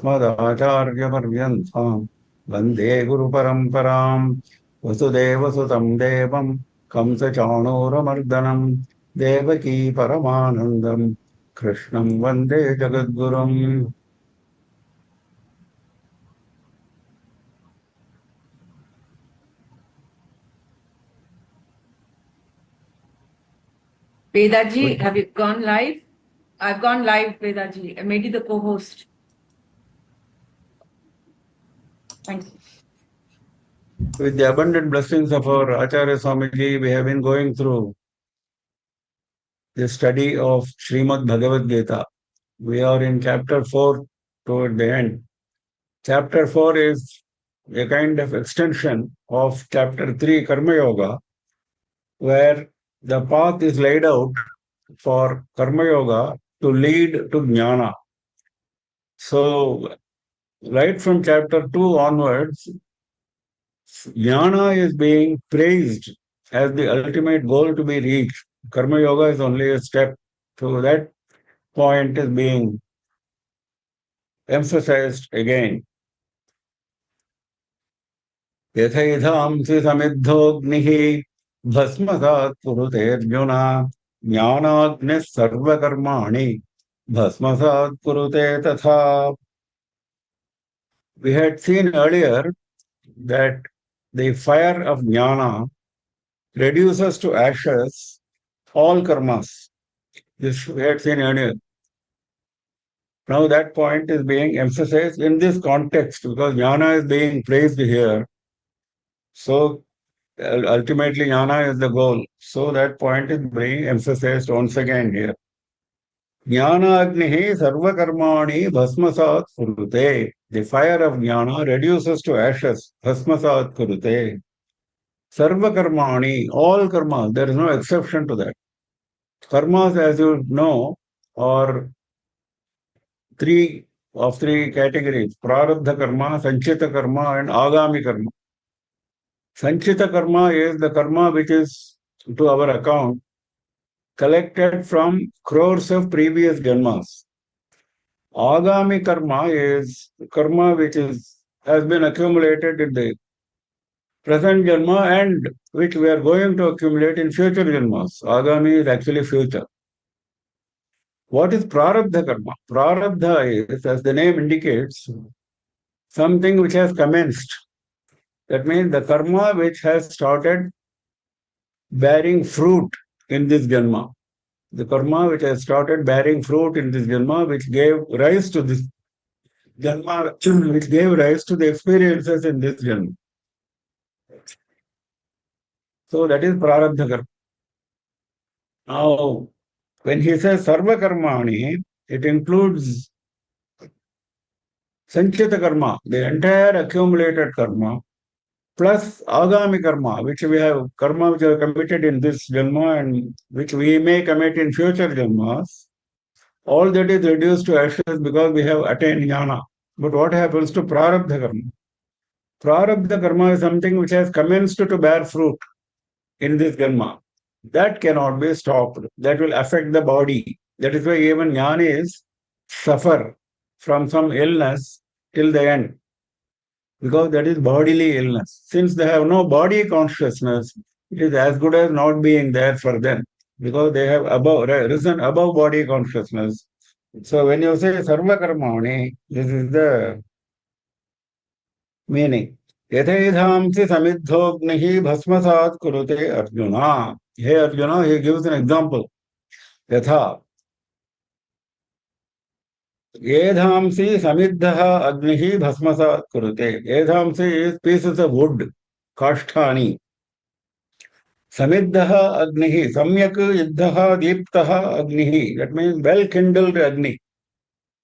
अस्मदाचार्यपर्यन्तां वन्दे गुरुपरम्परां वसुदेवसुतं देवं कंसचाणूरमर्दनं देवकी परमानन्दं कृष्णं वन्दे जगद्गुरुम्. Vedaji, have you gone live? I've gone live, Vedaji. I made you the co-host. Thank you. With the abundant blessings of our Acharya Swamiji, we have been going through the study of Srimad Bhagavad Gita. We are in chapter 4 toward the end. Chapter 4 is a kind of extension of chapter 3, Karma Yoga, where the path is laid out for Karma Yoga to lead to Jnana. So, right from chapter 2 onwards, Jnana is being praised as the ultimate goal to be reached. Karma Yoga is only a step. So, that point is being emphasized again. यथैधांसि समिद्धोऽग्निः भस्मसात् कुरुते अर्जुन ज्ञानाग्निः सर्वकर्माणि भस्मसात् कुरुते तथा. We had seen earlier that the fire of jnana reduces to ashes all karmas. This we had seen earlier. Now that point is being emphasized in this context because jnana is being praised here. So ultimately, jnana is the goal. So that point is being emphasized once again here. Jnana agnihi sarva karmani bhasmasat kurute. The fire of jnana reduces to ashes. Bhasmasat kurute. Sarva karmani, all karmas, there is no exception to that. Karmas, as you know, are three categories: prarabdha karma, sanchita karma, and agami karma. Sanchita karma is the karma which is to our account collected from crores of previous janmas. Agami karma is karma which has been accumulated in the present janma and which we are going to accumulate in future janmas. Agami is actually future. What is prarabdha karma? Prarabdha is, as the name indicates, something which has commenced. That means the karma which has started bearing fruit in this janma. The karma which has started bearing fruit in this janma, which gave rise to this janma, which gave rise to the experiences in this janma. So that is prarabdha karma. Now, when he says sarva karmani, it includes sanchita karma, the entire accumulated karma, plus agami karma, which we have karma which are committed in this janma and which we may commit in future janmas. All that is reduced to ashes because we have attained jnana. But what happens to prarabdha karma? Prarabdha karma is something which has commenced to bear fruit in this janma. That cannot be stopped. That will affect the body. That is why even jnanis suffer from some illness till the end, because that is bodily illness. Since they have no body consciousness, it is as good as not being there for them, because they have risen above body consciousness. So when you say sarva karmani, this is the meaning. Yathedhamsi samidhognihi bhasmasat kurute Arjuna. Hey Arjuna, he gives an example. Yatha. Edhamsi samidhaha agnihi bhasmasat kurute. Edhamsi is pieces of wood, kashtani. Samidhaha agnihi, samyak yuddhaha deeptaha agnihi. That means well-kindled agni,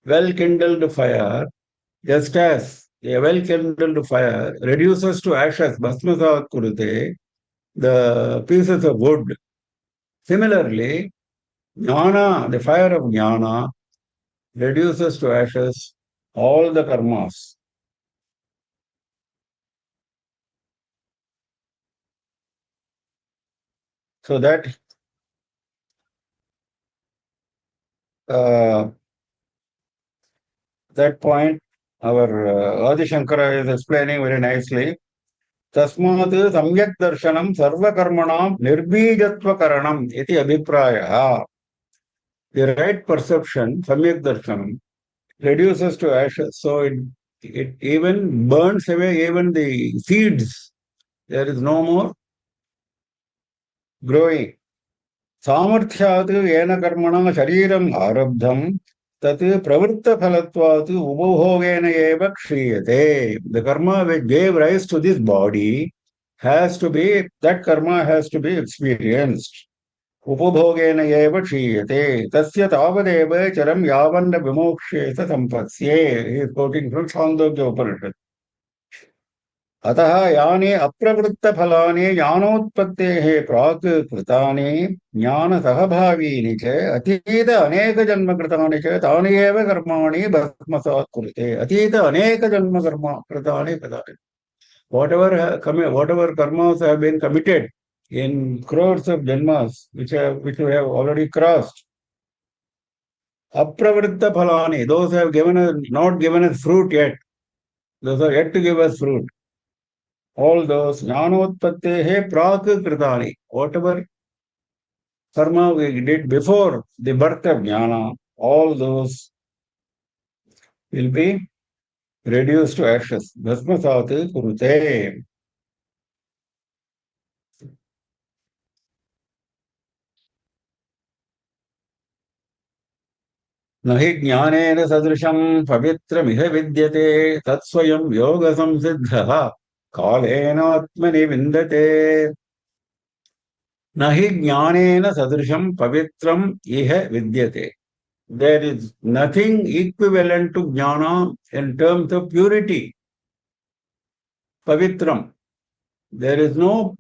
well-kindled fire, just as a well-kindled fire reduces to ashes, bhasmasat kurute, the pieces of wood. Similarly, jnana, the fire of jnana, reduces to ashes all the karmas. So that that point our Adi Shankara is explaining very nicely. Tasmat samyak darshanam sarvakarmanam nirbijatva karanam iti abhipraya. The right perception, samyak darshanam, reduces to ashes. So it even burns away even the seeds. There is no more growing. सामर्थ्यात् येन कर्मणा शरीरम् आरब्धम् तत् प्रवृत्तफलत्वात् उपभोगेन एव क्षीयते. The karma which gave rise to this body has to be, that karma has to be experienced. उपभोगेन एव क्षीयते. तस्य तावदेव चरं यावन्न विमोक्ष्येत सम्पत्स्ये. He is quoting from Chandogya Upanishad. अतः यानि अप्रवृत्तफलानि ज्ञानोत्पत्तेः प्राक् कृतानि ज्ञानसहभावीनि च अतीत अनेकजन्मकृतानि च तानि एव कर्माणि भस्मसात् कुरुते. अतीत अनेकजन्मकृतानि कृतानि. Whatever karmas have been committed in crores of janmas, which we have already crossed. Apravritta phalani, those have not given us fruit yet. Those are yet to give us fruit. All those jnanotpattehe prak kritani, whatever karma we did before the birth of jnana, all those will be reduced to ashes. Bhasmasat kurute. न हि ज्ञानेन सदृशं पवित्रमिह विद्यते तत्स्वयं योगसंसिद्धः कालेनात्मनि विन्दते. न हि ज्ञानेन सदृशं पवित्रम् इह विद्यते. There is nothing equivalent to jnana in terms of purity. Pavitram. There is no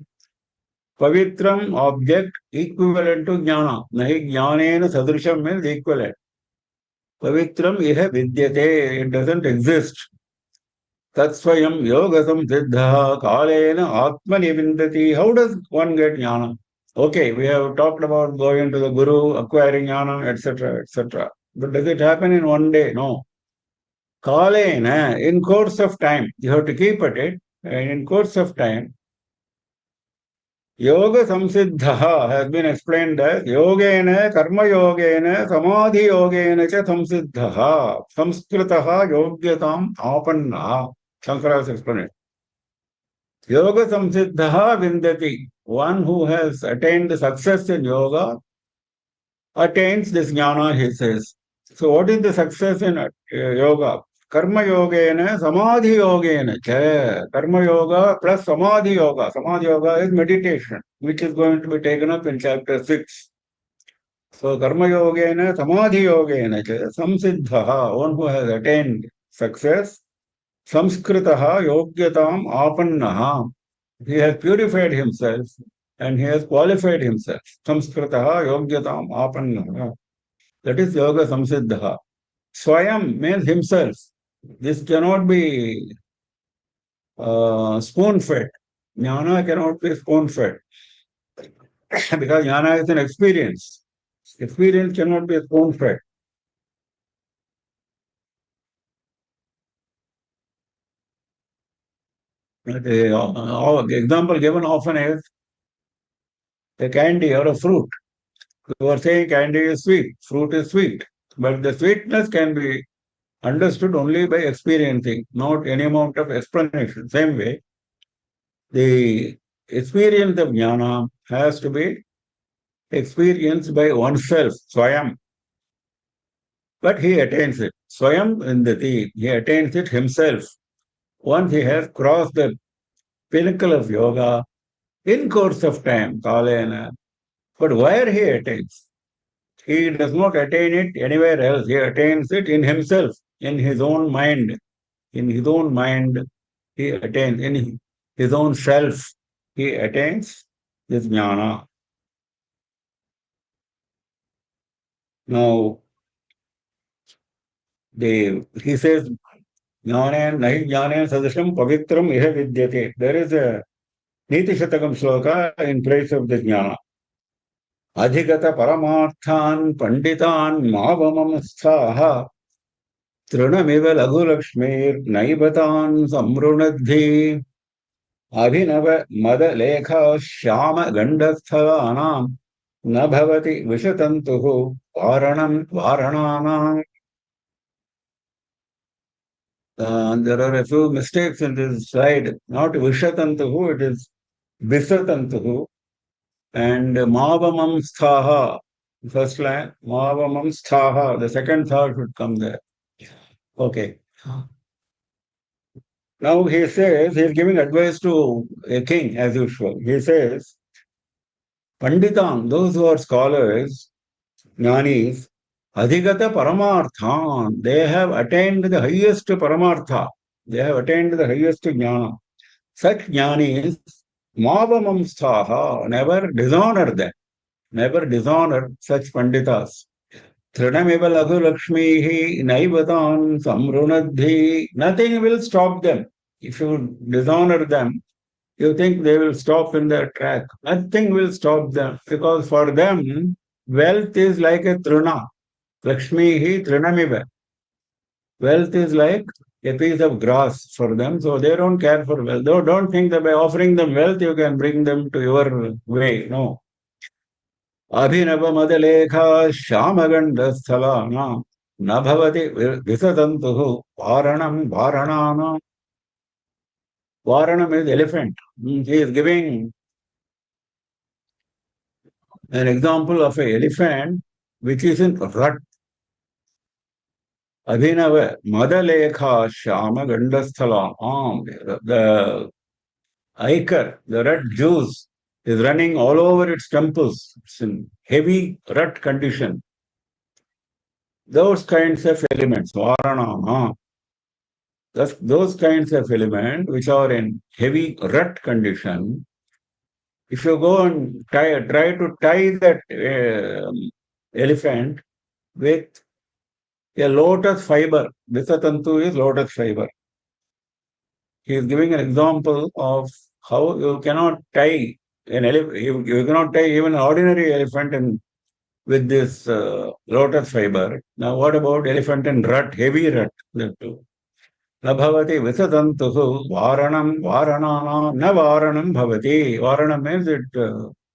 pavitram object equivalent to jnana. Nahi jnanena sadrisham means equivalent. Pavitram iha vidyate. It doesn't exist. Tatsvayam yogasam siddha kalena atmani vindati. How does one get jnana? Okay, we have talked about going to the guru, acquiring jnana, etc., etc. But does it happen in one day? No. Kalena, in course of time, you have to keep at it, and in course of time, yoga samsiddha has been explained as yogena, karma yogena, samadhi yogena cha samsiddha, samskritaha yogyatam apanna. Shankara's explanation. Yoga samsiddha vindati. One who has attained success in yoga attains this jnana, he says. So what is the success in yoga? Karma yogena, samadhi yogena. Karma yoga plus samadhi yoga. Samadhi yoga is meditation, which is going to be taken up in chapter 6. So karma yogena, samadhi yogena, samsiddha, one who has attained success, samskritaha yogyatam apannaha. He has purified himself and he has qualified himself. Samskritaha yogyatam apannaha. That is yoga samsiddha. Swayam means himself. This cannot be spoon-fed. Jnana cannot be spoon-fed. Because jnana is an experience. Experience cannot be spoon-fed. The example given often is a candy or a fruit. You are saying candy is sweet, fruit is sweet. But the sweetness can be understood only by experiencing, not any amount of explanation. Same way, the experience of jnana has to be experienced by oneself, swayam. But he attains it. Swayam indati, he attains it himself. Once he has crossed the pinnacle of yoga in course of time, kalena. But where he attains? He does not attain it anywhere else. He attains it in himself, in his own mind. In his own mind, he attains, in his own self, he attains this jnana. Now, he says, jnana nahi jnana sadasham pavitram iha vidyate. There is a Niti Shatakam sloka in praise of this jnana. Adhigata paramarthan panditan mavamam sthaha Trunamiva Lagulakshmir Naibatan Samrunadhi Abhinava Madalekha Shyama Gandasthalanam Nabhavati Vishatantuhu Varanam Varananam. There are a few mistakes in this slide. Not Vishatantuhu, it is Visatantuhu. And Mavamam Sthaha, first line, Mavamam Sthaha, the second thought should come there. Okay. Now he says, he is giving advice to a king as usual. He says, Panditam, those who are scholars, Jnanis, Adhigata Paramarthan, they have attained the highest Paramartha. They have attained the highest Jnana. Such Jnanis, Mavamam Sthaha, never dishonor them. Never dishonor such Panditas. Trinamiva Laghu Lakshmihi Naivatan Samrunadhi. Nothing will stop them. If you dishonor them, you think they will stop in their track. Nothing will stop them because for them, wealth is like a trina. Lakshmihi Trinamiva. Wealth is like a piece of grass for them, so they don't care for wealth. Don't think that by offering them wealth, you can bring them to your way. No. Abhinava Shamagandasthalana Nabhavati Visatantuhu Varanam Varanana. Varanam is elephant. He is giving an example of an elephant which is in rut. Abhinava Madalekha Shamagandasthala. The ichor, the rut juice is running all over its temples. It's in heavy rut condition. Those kinds of elements, Varanama, those kinds of elements which are in heavy rut condition, if you go and try to tie that elephant with a lotus fiber, Visatantu is lotus fiber. He is giving an example of how you cannot tie an elephant, you cannot tie even an ordinary elephant with this lotus fiber. Now, what about elephant in rut, heavy rut? Nabhavati visatantuhu varanam varanana na varanam bhavati. Varanam means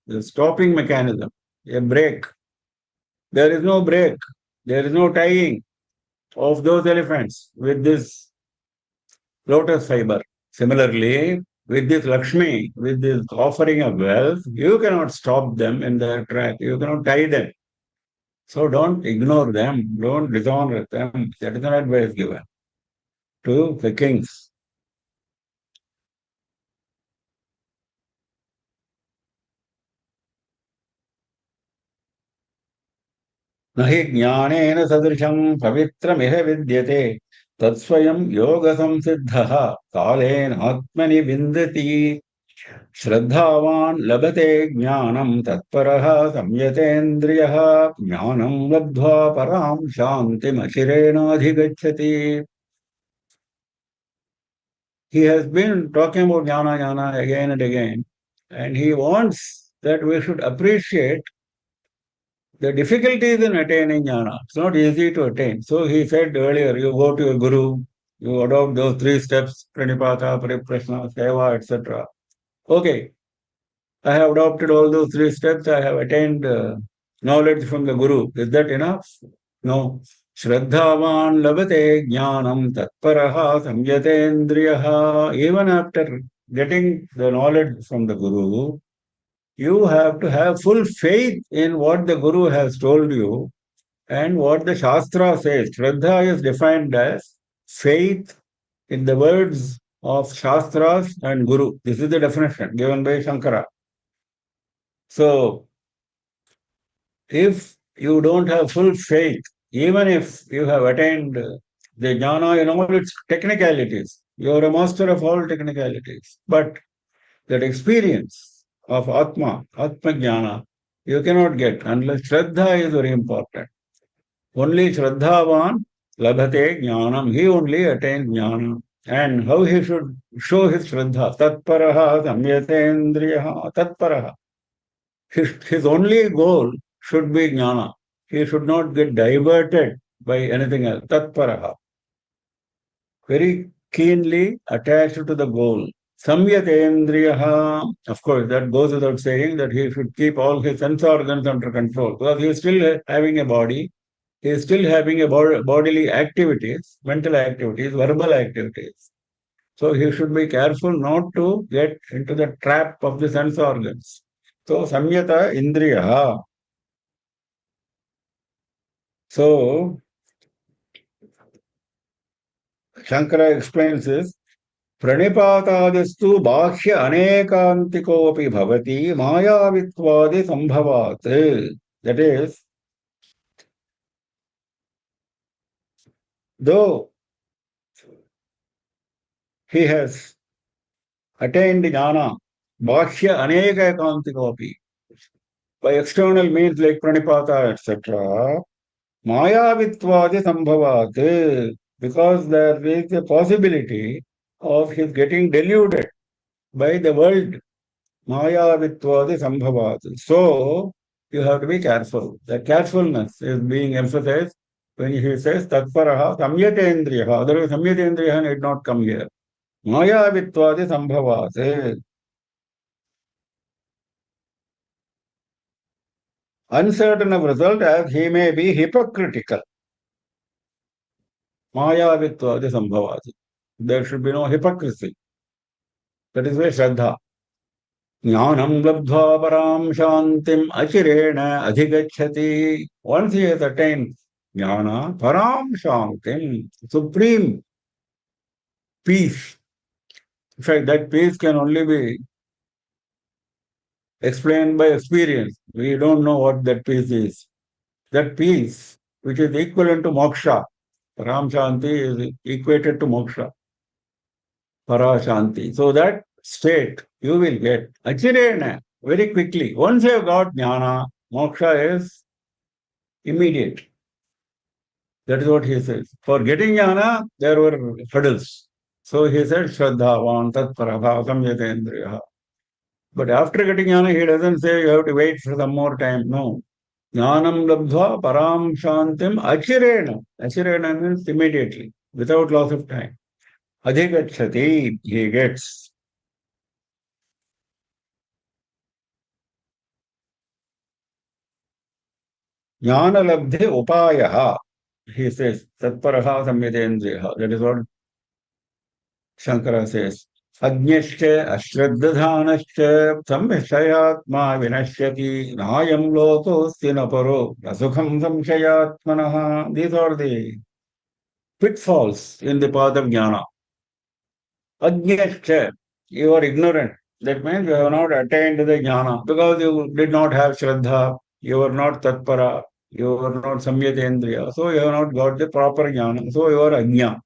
the stopping mechanism, a brake. There is no brake. There is no tying of those elephants with this lotus fiber. Similarly, with this Lakshmi, with this offering of wealth, you cannot stop them in their track. You cannot tie them. So don't ignore them. Don't dishonor them. That is an advice given to the kings. Nahi jnanena sadrisham pavitramiha vidyate tatsvayam yoga samsiddhaha kalen atmani vindati Shraddhavan labate jnanam tatparaha samyatendriyaha jnanam labdhva param shantim ashirena adhigacchati. He has been talking about jnana again and again, and he wants that we should appreciate the difficulties in attaining jnana. It's not easy to attain. So he said earlier, you go to your guru, you adopt those 3 steps, pranipata, pariprashna, seva, etc. Okay, I have adopted all those 3 steps. I have attained knowledge from the Guru. Is that enough? No. Shraddhavan labate jnanam tatparaha samyatendriyaha. Even after getting the knowledge from the Guru, you have to have full faith in what the Guru has told you and what the Shastra says. Shraddha is defined as faith in the words of Shastras and Guru. This is the definition given by Shankara. So, if you don't have full faith, even if you have attained the jnana in all its technicalities, you are a master of all technicalities, but that experience of Atma jnana, you cannot get unless Shraddha is very important. Only Shraddhavan labhate jnanam, he only attains jnana. And how he should show his Shraddha? Tatparaha samyatendriyaha tatparaha. His only goal should be jnana. He should not get diverted by anything else. Tatparaha. very keenly attached to the goal. Samyatendriyaha, of course, that goes without saying that he should keep all his sense organs under control because he is still having a body, he is still having a bodily activities, mental activities, verbal activities. So he should be careful not to get into the trap of the sense organs. So samyata indriya. So Shankara explains this. प्रणिपातादिस्तु बाह्य अनेकान्तिकोऽपि भवति मायावित्वादि संभवात्. That is, though he has attained jnana, bhashya aneka ekantikopi, by external means like pranipata, etc., mayavitvadi sambhavat, because there is a possibility of his getting deluded by the world. Mayavitvadi sambhavat. So, you have to be careful. The carefulness is being emphasized when he says tatparaha samyatendriyaha. Otherwise, samyatendriyaha need not come here. Mayavitvadi sambhavat. Uncertain of result as he may be hypocritical. Mayavitvadi sambhavat. There should be no hypocrisy. That is why Shraddha. Jnanam labdhva param shantim achirena adhigacchati. Once he has attained jnana, param shantim, supreme peace. In fact, that peace can only be explained by experience. We don't know what that peace is. That peace, which is equivalent to moksha, param shanti is equated to moksha, para shanti. So that state you will get achirena very quickly. Once you have got jnana, moksha is immediate. That is what he says. For getting jnana, there were hurdles. So he said, Shraddhavan, Tat Parabha, Samyatendriya. But after getting jnana, he doesn't say you have to wait for some more time. No. Jnanam labdhva param shantim achirena. Achirena means immediately, without loss of time. Adhigacchati, he gets. Jnana labdhe upayaha. He says, Tatparaha samyatendriya. That is what Shankara says. अज्ञश्च अश्रद्धधानश्च संशयात्मा विनश्यति नायं लोकोऽस्ति न परो न सुखं संशयात्मनः. These are the pitfalls in the path of jnana. Ajñascha, you are ignorant. That means you have not attained the jnana because you did not have shraddha, you are not tatpara, you are not samyatendriya, so you have not got the proper jnana, so you are ajña.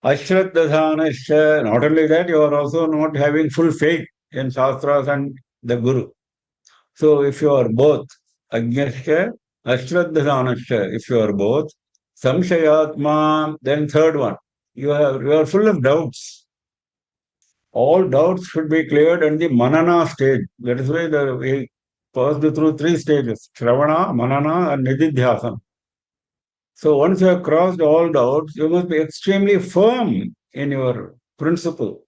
Ashraddhasanascha, not only that, you are also not having full faith in Shastras and the Guru. So if you are both, Ajñascha, Ashraddhasanascha, if you are both, Samshayatma, then third one, you are full of doubts. All doubts should be cleared at the Manana stage. That is why we passed through three stages, Shravana, Manana and Nididhyasana. So once you have crossed all doubts, you must be extremely firm in your principle.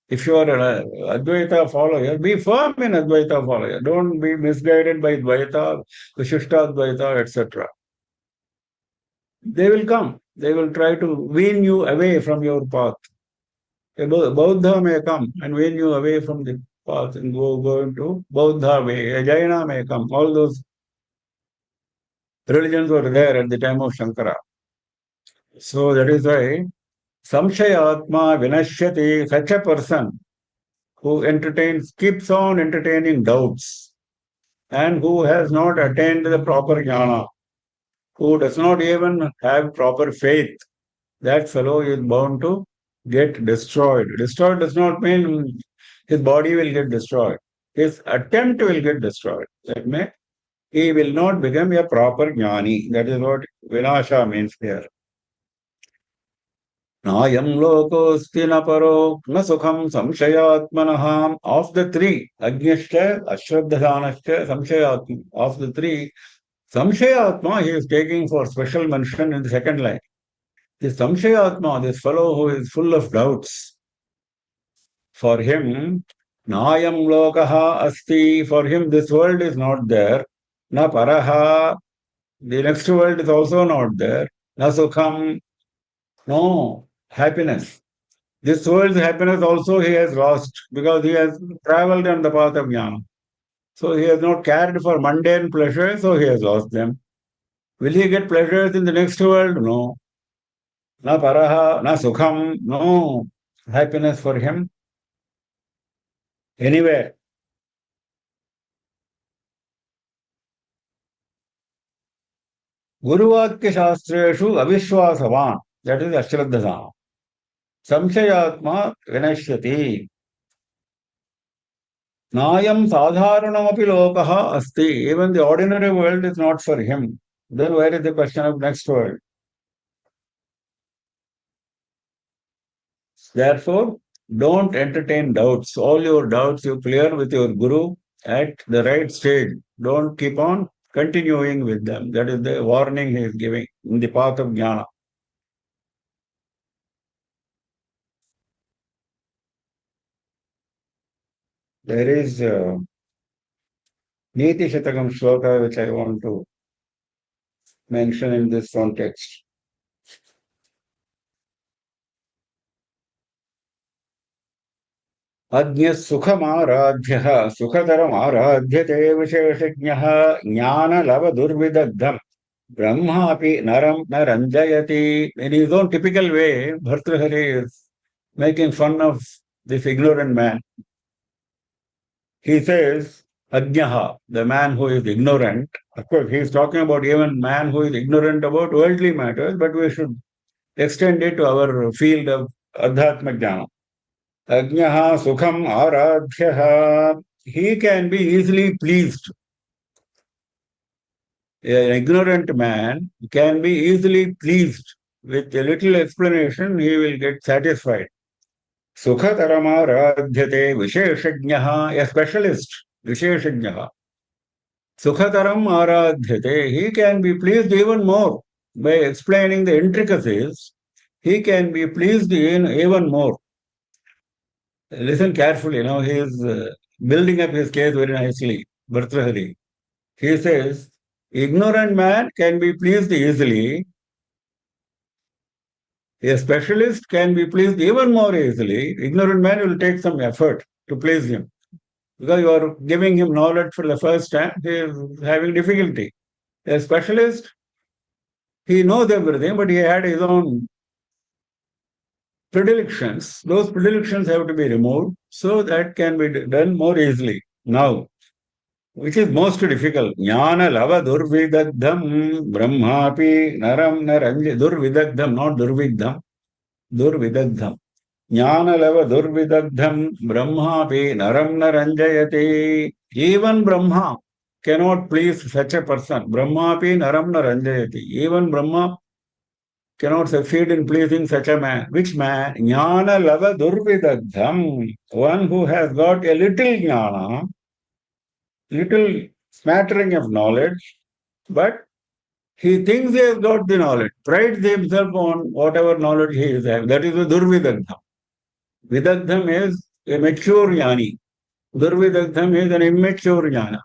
If you are an Advaita follower, be firm in Advaita follower. Don't be misguided by Dvaita, Vishishta Advaita, etc. They will come. They will try to wean you away from your path. A Bauddha may come and wean you away from the path and go into Bauddha way. A Jaina may come. All those religions were there at the time of Shankara. So that is why Samshayatma Vinashyati, such a person who keeps on entertaining doubts and who has not attained the proper jnana, who does not even have proper faith, that fellow is bound to get destroyed. Destroyed does not mean his body will get destroyed. His attempt will get destroyed. That means he will not become a proper jnani. That is what vinasha means here. Nayam lokosti na paro na sukham samshayatmanah. Of the three, Ajñascha, Ashraddhasanascha, Samshayatma, of the three, Samshayatma he is taking for special mention in the second line. This Samshayatma, this fellow who is full of doubts, for him, Nayam Lokaha Asti, for him this world is not there. Na Paraha, the next world is also not there. Na Sukham, no happiness. This world's happiness also he has lost because he has traveled on the path of Jnana. So he has not cared for mundane pleasures, so he has lost them. Will he get pleasures in the next world? No. Na paraha, na sukham, no happiness for him anywhere. Guruvakya Shastreshu Avishwasavan, that is Ashraddhasana. Samshayatma Vinashyati. Nayam Sadharanamapi Lokaha Asti. Even the ordinary world is not for him. Then where is the question of next world? Therefore, don't entertain doubts. All your doubts you clear with your Guru at the right stage. Don't keep on continuing with them. That is the warning he is giving in the path of Jnana. There is Niti Shatakam Shloka which I want to mention in this context. Ajñah Sukhamarādhyah Sukataramārādhyate Visheshajñah Jnana Lava Durvidagdham Brahma api naram naranjayati. In his own typical way, Bhartrahari is making fun of this ignorant man. He says, Ajñaha, the man who is ignorant. Of course, he is talking about even man who is ignorant about worldly matters, but we should extend it to our field of Adhyatma Jnana. Ajñaha sukham aradhyaha. He can be easily pleased. An ignorant man can be easily pleased. With a little explanation, he will get satisfied. Sukhataramaradhyate Visheshajñaha, a specialist, Visheshajñaha. Sukhataram aradhyate, he can be pleased even more by explaining the intricacies. He can be pleased even more. Listen carefully, he is building up his case very nicely, Bhartrahari. He says, ignorant man can be pleased easily. A specialist can be pleased even more easily. Ignorant man will take some effort to please him. Because you are giving him knowledge for the first time, he is having difficulty. A specialist, he knows everything, but he had his own predilections. Those predilections have to be removed, so that can be done more easily. Now, which is most difficult. Jnana lava durvidagdham brahmapi naram naranja. Durvidagdham, not durvidham. Durvidagdham. Jnana lava durvidagdham brahmapi naram naranjayati. Even Brahma cannot please such a person. Brahmapi naram naranjayati. Even Brahma cannot succeed in pleasing such a man. Which man? Jnana lava durvidagdham. One who has got a little jnana, little smattering of knowledge, but he thinks he has got the knowledge, prides himself on whatever knowledge he is having. That is the Durvidagdham. Vidagdham is a mature jnani. Durvidagdham is an immature jnana.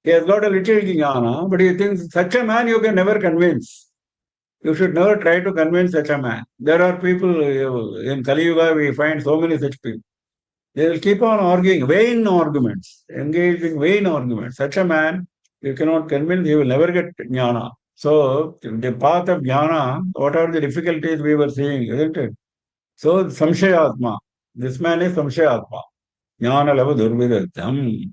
He has got a little jnana, but he thinks such a man you can never convince. You should never try to convince such a man. There are people in Kali Yuga, we find so many such people. They will keep on arguing, vain arguments, engaged in vain arguments. Such a man, you cannot convince, he will never get jnana. So, the path of jnana, what are the difficulties we were seeing, isn't it? So, samshayatma. This man is samshayatma. Jnana lava durvidagdham.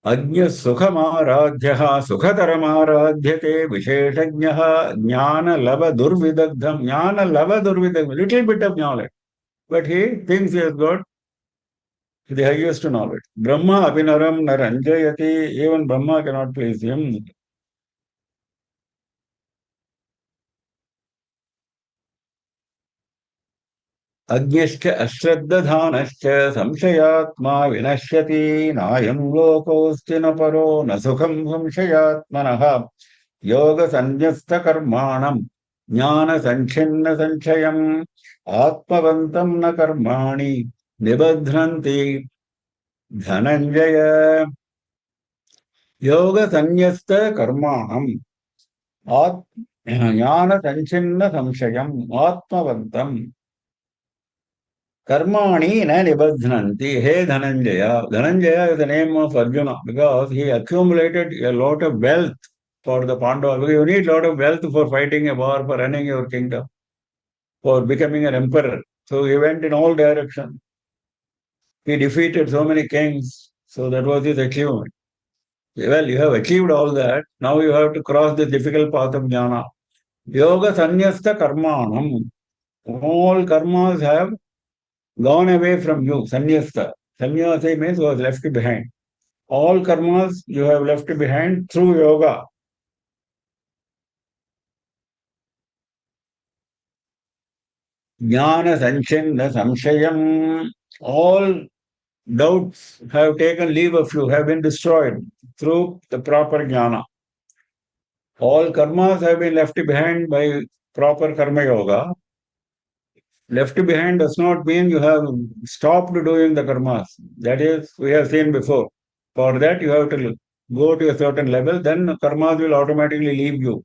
Ajña sukhamarādhyah sukhataramarādhyate visheshajñah jnana lava durvidagdham. Jnana lava durvidagdham. Little bit of knowledge. But he thinks he has got the highest knowledge. Brahma abhinaram naranjayati. Even Brahma cannot please him. Ajñashcha ashraddadhanascha samshayatma vinashyati nayam lokosti na paro na sukham samshayatmanaha yoga sanyasta karmanam Jnana sanchhinna sanchayam atmavantam na karmani nibadhranti dhananjaya yoga sanyasta karmanam jnana sanchhinna sanchayam atmavantam karmani na nibadhnanti. Hey Dhananjaya. Dhananjaya is the name of Arjuna because he accumulated a lot of wealth for the Pandavas. You need a lot of wealth for fighting a war, for running your kingdom, for becoming an emperor. So he went in all directions. He defeated so many kings. So that was his achievement. Well, you have achieved all that. Now you have to cross the difficult path of jnana. Yoga sanyasta karmanam. All karmas have gone away from you. Sanyasta. Sannyasa means was left behind. All karmas you have left behind through yoga. Jnana sanchinna samshayam. All doubts have taken leave of you, have been destroyed through the proper jnana. All karmas have been left behind by proper karma yoga. Left behind does not mean you have stopped doing the karmas. That is, we have seen before. For that, you have to go to a certain level, then karmas will automatically leave you.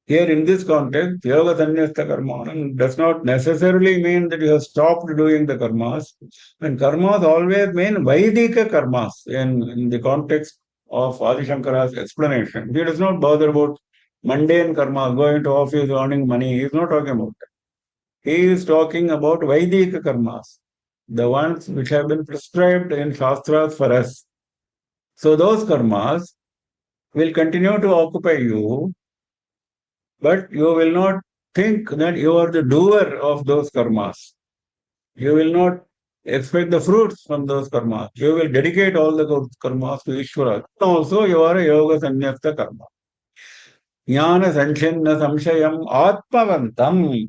Here in this context, yoga sannyasta karma does not necessarily mean that you have stopped doing the karmas. And karmas always mean Vaidika karmas in the context of Adi Shankara's explanation. He does not bother about mundane karmas, going to office, earning money. He is not talking about that. He is talking about Vaidika karmas, the ones which have been prescribed in Shastras for us. So those karmas will continue to occupy you, but you will not think that you are the doer of those karmas. You will not expect the fruits from those karmas. You will dedicate all the karmas to Ishvara. Also, you are a yoga sannyasta karma. Jnana sanchinna samshayam atmavantam.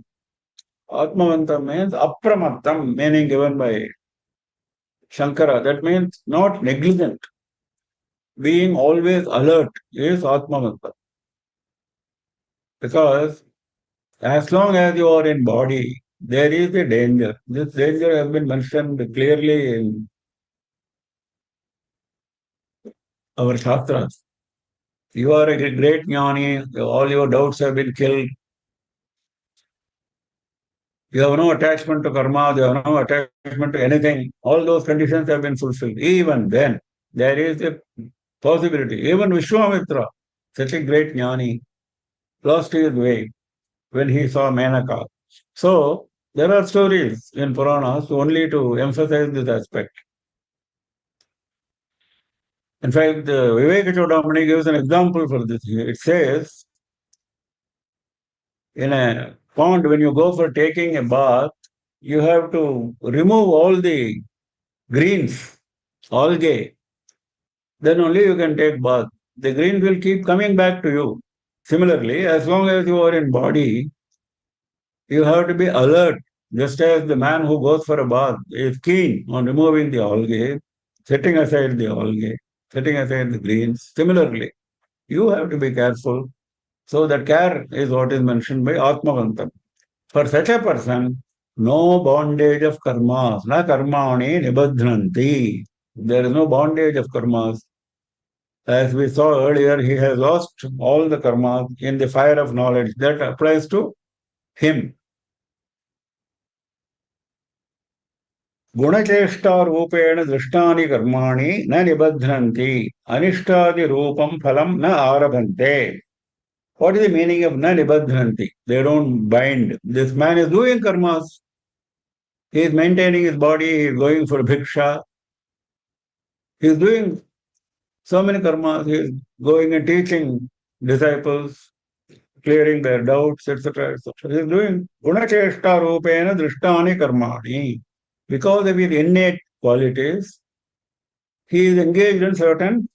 Atmavantam means apramattam, meaning given by Shankara. That means not negligent. Being always alert is atmavantam. Because as long as you are in body, there is a danger. This danger has been mentioned clearly in our Shastras. You are a great jnani, all your doubts have been killed. You have no attachment to karma, you have no attachment to anything. All those conditions have been fulfilled. Even then, there is a possibility. Even Vishwamitra, such a great jnani, lost his way when he saw Menaka. So, there are stories in Puranas only to emphasize this aspect. In fact, Viveka Chodamani gives an example for this. It says, in a pond, when you go for taking a bath, you have to remove all the greens, algae. Then only you can take bath. The greens will keep coming back to you. Similarly, as long as you are in body, you have to be alert. Just as the man who goes for a bath is keen on removing the algae, setting aside the algae, setting aside the greens. Similarly, you have to be careful. So that care is what is mentioned by Atmavantam. For such a person, no bondage of karmas, na karmani nibadhnanti. There is no bondage of karmas. As we saw earlier, he has lost all the karmas in the fire of knowledge. That applies to him. गुणचेष्टारूपेण दृष्टानि कर्माणि न निबध्नन्ति अनिष्टादिरूपं फलं न आरभन्ते. What is the meaning of na nibadhanti? They don't bind. This man is doing karmas. He is maintaining his body. He is going for bhiksha. He is doing so many karmas. He is going and teaching disciples, clearing their doubts, etc. etc. He is doing gunacheshta rupena drishtani karmani. Because of his innate qualities, he is engaged in certain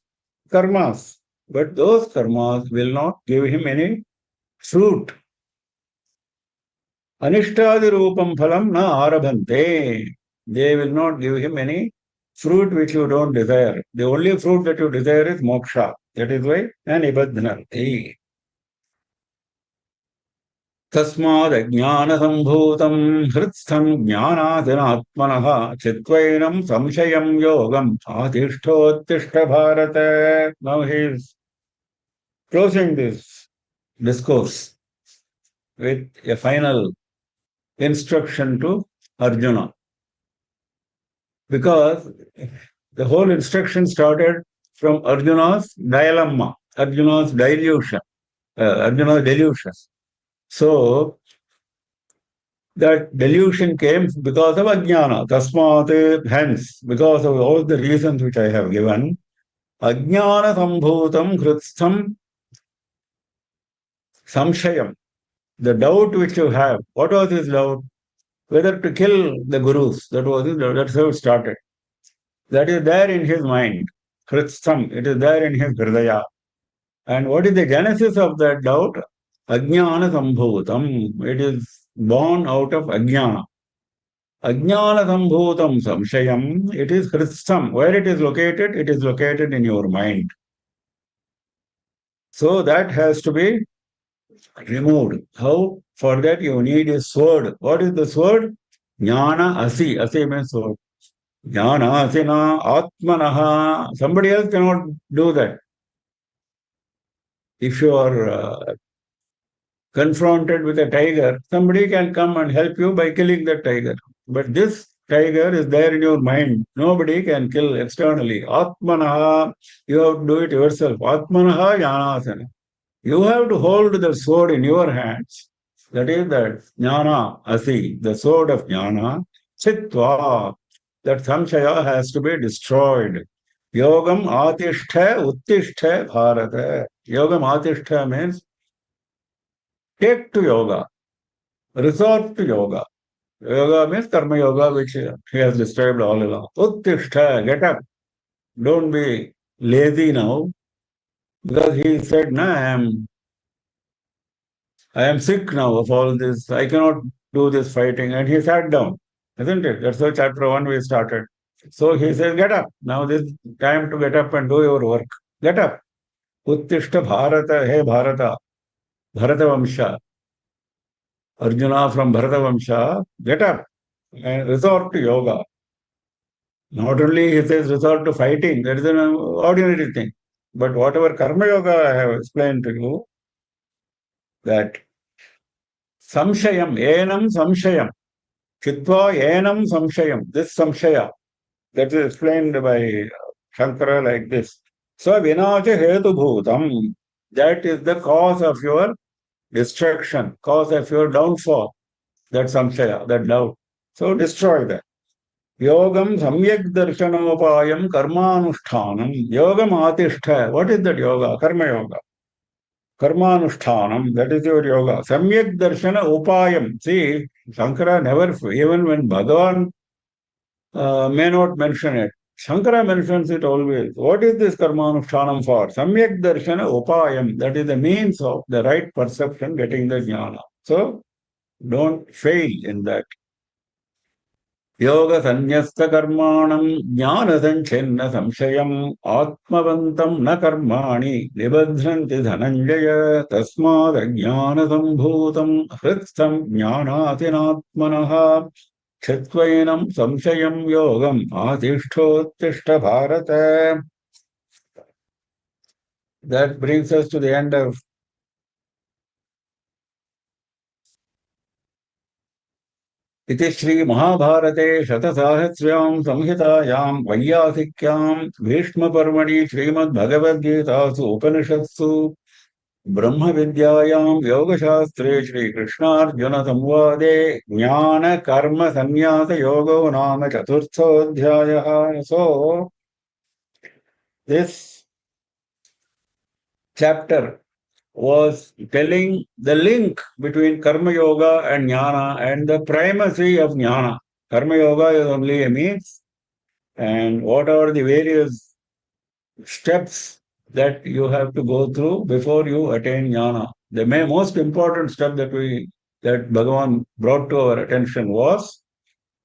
karmas. But those karmas will not give him any fruit. Anishtadi rupam phalam na arabhante. They will not give him any fruit which you don't desire. The only fruit that you desire is moksha. That is why anibadhanati. तस्माद् अज्ञानसम्भूतं हृत्स्थं ज्ञानादिनात्मनः चित्वैनं संशयं योगम् आतिष्ठोत्तिष्ठ Bharat. Now he is closing this discourse with a final instruction to Arjuna. Because the whole instruction started from Arjuna's dilemma, Arjuna's delusion, Arjuna's delusion. So that delusion came because of ajnana. Tasmat, hence, because of all the reasons which I have given, ajnana sambhutam kritsam samshayam. The doubt which you have, what was his doubt? Whether to kill the gurus. That's how it started. That is there in his mind. Kritsam, it is there in his hridaya. And what is the genesis of that doubt? Ajnana sambhutam. It is born out of ajnana. Ajnana sambhutam samshayam. It is kritsam. Where it is located? It is located in your mind. So that has to be removed. How? For that you need a sword. What is the sword? Jnana asi. Asi means sword. Jnana asina atmanaha. Somebody else cannot do that. If you are confronted with a tiger, somebody can come and help you by killing that tiger. But this tiger is there in your mind. Nobody can kill externally. Atmanaha, you have to do it yourself. Atmanaha jnanasana. You have to hold the sword in your hands. That is that jnana asi, the sword of jnana. Chitva, that samshaya has to be destroyed. Yogam atishtha uttishtha bharata. Yogam atishtha means take to yoga, resort to yoga. Yoga means karma yoga, which he has described all along. Uttishtha, get up. Don't be lazy now. Because he said, no, I am sick now of all this. I cannot do this fighting. And he sat down, isn't it? That's why chapter 1 we started. So he says, get up. Now this time to get up and do your work. Get up. Uttishta Bharata, hey Bharata, Bharata Vamsha. Arjuna from Bharata Vamsha, get up and resort to yoga. Not only he says resort to fighting, that is an ordinary thing. But whatever karma yoga I have explained to you, that samshayam, enam samshayam, chitva enam samshayam, this samshaya, that is explained by Shankara like this. So vinacha hetu bhutam, that is the cause of your destruction, cause of your downfall, that samshaya, that doubt. So destroy that. Yogam samyak darshanopayam karmanushtanam. Yogam atishtha. What is that yoga? Karma yoga. Karmanushtanam. That is your yoga. Samyak darshana upayam. See, Shankara never, even when Bhagavan may not mention it, Shankara mentions it always. What is this karmanushtanam for? Samyak darshana upayam. That is the means of the right perception, getting the jnana. So, don't fail in that. योग संन्यस्त कर्माणं ज्ञान संच्छिन्न संशयम् आत्मवन्तं न कर्माणि निबध्नन्ति धनञ्जय तस्माद् अज्ञान सम्भूतं हृत्स्थं ज्ञानातिनात्मनः छित्त्वैनं संशयं योगम् आतिष्ठोत्तिष्ठ Bharat. That brings us to the end of इति श्री महाभारते शतसाहस्र्यां संहितायां वैयासिक्यां भीष्मपर्वणि श्रीमद्भगवद्गीतासु उपनिषत्सु ब्रह्मविद्यायां योगशास्त्रे श्रीकृष्णार्जुनसंवादे ज्ञानकर्मसन्न्यासयोगो नाम चतुर्थोऽध्यायः. So, this chapter was telling the link between Karma Yoga and Jnana and the primacy of Jnana. Karma Yoga is only a means, and what are the various steps that you have to go through before you attain Jnana. The most important step that Bhagavan brought to our attention was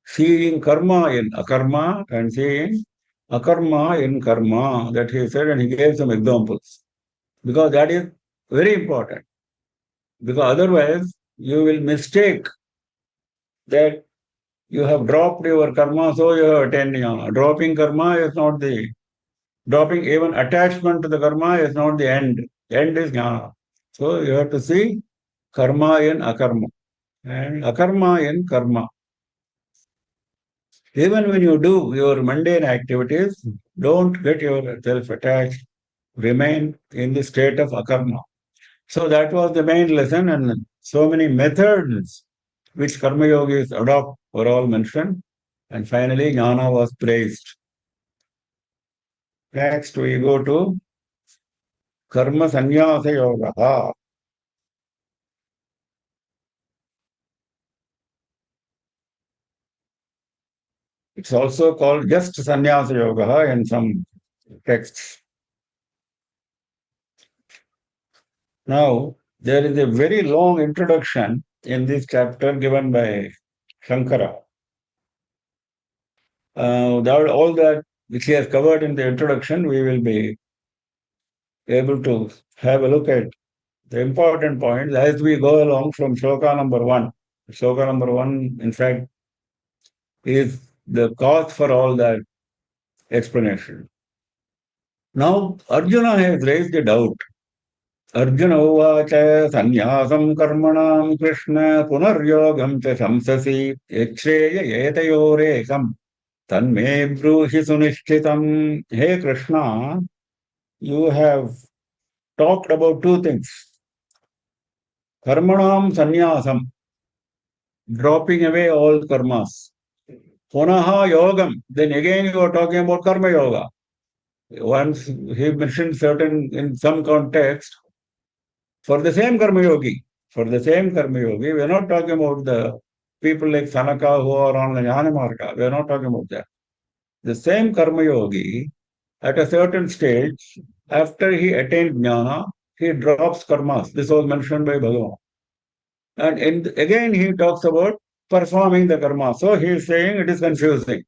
seeing karma in akarma and seeing akarma in karma, that he said, and he gave some examples. Because that is very important. Because otherwise, you will mistake that you have dropped your karma, so you have attained jnana. Dropping karma is not the dropping even attachment to the karma is not the end. End is jnana. So you have to see karma in akarma and akarma in karma. Even when you do your mundane activities, don't get yourself attached. Remain in the state of akarma. So that was the main lesson, and so many methods which karma yogis adopt were all mentioned. And finally, jnana was praised. Next, we go to karma sannyasa yoga. It's also called just sannyasa yoga in some texts. Now, there is a very long introduction in this chapter given by Shankara. All that which he has covered in the introduction, we will be able to have a look at the important points as we go along from shloka number 1. Shloka number 1, in fact, is the cause for all that explanation. Now, Arjuna has raised a doubt. Arjuna uvacha sannyasam karmanam Krishna punaryogam cha samsasi yachreya etayorekam tanme bruhi sunishchitam. Hey Krishna, you have talked about two things. Karmanam sannyasam, dropping away all karmas. Punaha yogam, then again you are talking about karma yoga. Once he mentioned certain, in some context, for the same karma yogi, we are not talking about the people like Sanaka who are on the Jnana Marga. We are not talking about that. The same karma yogi, at a certain stage, after he attained jnana, he drops karmas. This was mentioned by Bhagavan. And again he talks about performing the karma. So he is saying it is confusing.